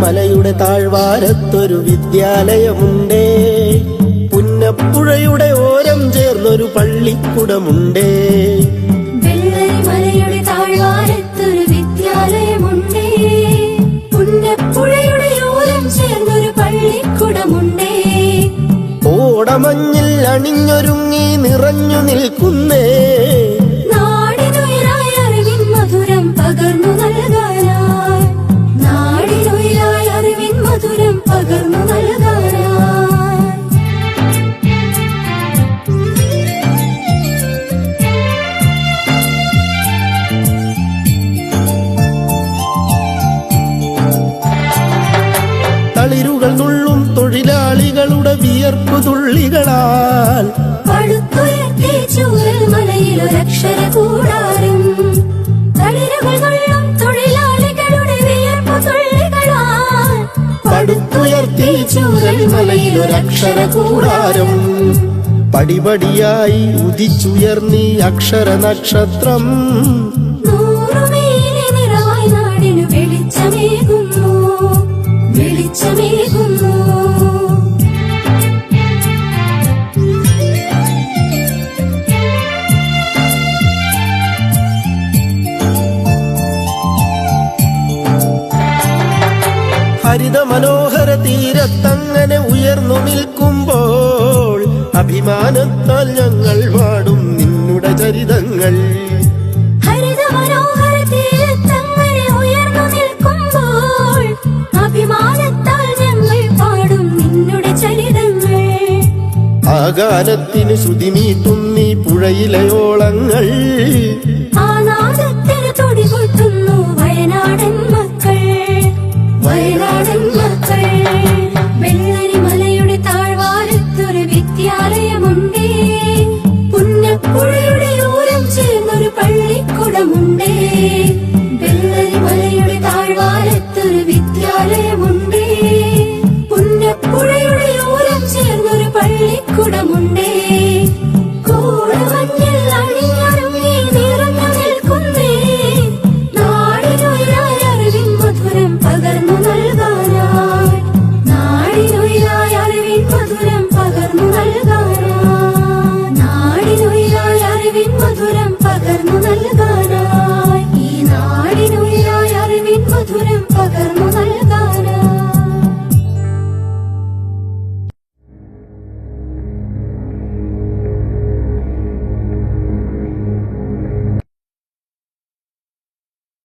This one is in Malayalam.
മലയുടെ താഴ്വാരത്തൊരു വിദ്യാലയമുണ്ടേ. പുന്നപ്പുഴയുടെ ഓരം ചേർന്നൊരു പള്ളിക്കുടമുണ്ടേ. മലയുടെ താഴ്വാരത്തൊരു വിദ്യാലയമുണ്ടേ. പുന്നപ്പുഴയുടെ ഓരം ചേർന്നൊരു പള്ളിക്കുടമുണ്ടേ. ഓടമഞ്ഞിൽ അണിഞ്ഞൊരുങ്ങി നിറഞ്ഞു നിൽക്കുന്നേ. നാടിനുയിരായി അറിവിൻ മധുരം പകർന്നു നൽകാനായി. നാടിനുയിരായി അറിവിൻ മധുരം പകർന്നു നൽകാനായി. തളിരുകൾ നുള്ളും തൊഴിലാളികളുടെ വിയർപ്പു തുള്ളികളാൽ പടുത്തുയർത്തി ചൂരൽ മലയിലൊരക്ഷര കൂടാരം. തളിരുകൾ നുള്ളും തൊഴിലാളികളുടെ വിയർപ്പു തുള്ളികളാൽ പടുത്തുയർത്തി ചൂരൽ മലയിലൊരക്ഷര കൂടാരം. പടിപടിയായി ഉദിച്ചുയർന്നീ അക്ഷര നക്ഷത്രം. നൂറുമേനി നിറവായി നാടിനു വെളിച്ചമേകുന്നു, വെളിച്ചമേകുന്നു. ഹരിത മനോഹര തീരത്തങ്ങനെ ഉയർന്നു നിൽക്കുമ്പോൾ അഭിമാനത്താൽ ഞങ്ങൾ പാടും നിന്നുടെ ചരിതങ്ങൾ. ഹരിത മനോഹര തീരത്തങ്ങനെ ഉയർന്നു നിൽക്കുമ്പോൾ അഭിമാനത്താൽ ഞങ്ങൾ പാടും നിന്നുടെ ചരിതങ്ങൾ. ആ ഗാനത്തിന് ശ്രുതിമീട്ടുന്നീ പുഴയിലെ ഓളങ്ങൾ. ആ നാദത്തിന് തുടികൊട്ടുന്നു വയനാടൻ മക്കൾ, വയനാടൻ മക്കൾ. വെള്ളരിമലയുടെ താഴ്വാരത്തൊരു വിദ്യാലയമുണ്ടേ. പുന്നപ്പുഴയുടെ ഓരം ചേർന്നൊരു പള്ളിക്കുടമുണ്ടേ. വെള്ളരിമലയുടെ താഴ്വാരത്തൊരു വിദ്യാലയമുണ്ടേ. പുന്നപ്പുഴയുടെ ഓരം ചേർന്നൊരു പള്ളിക്കുടമുണ്ടേ.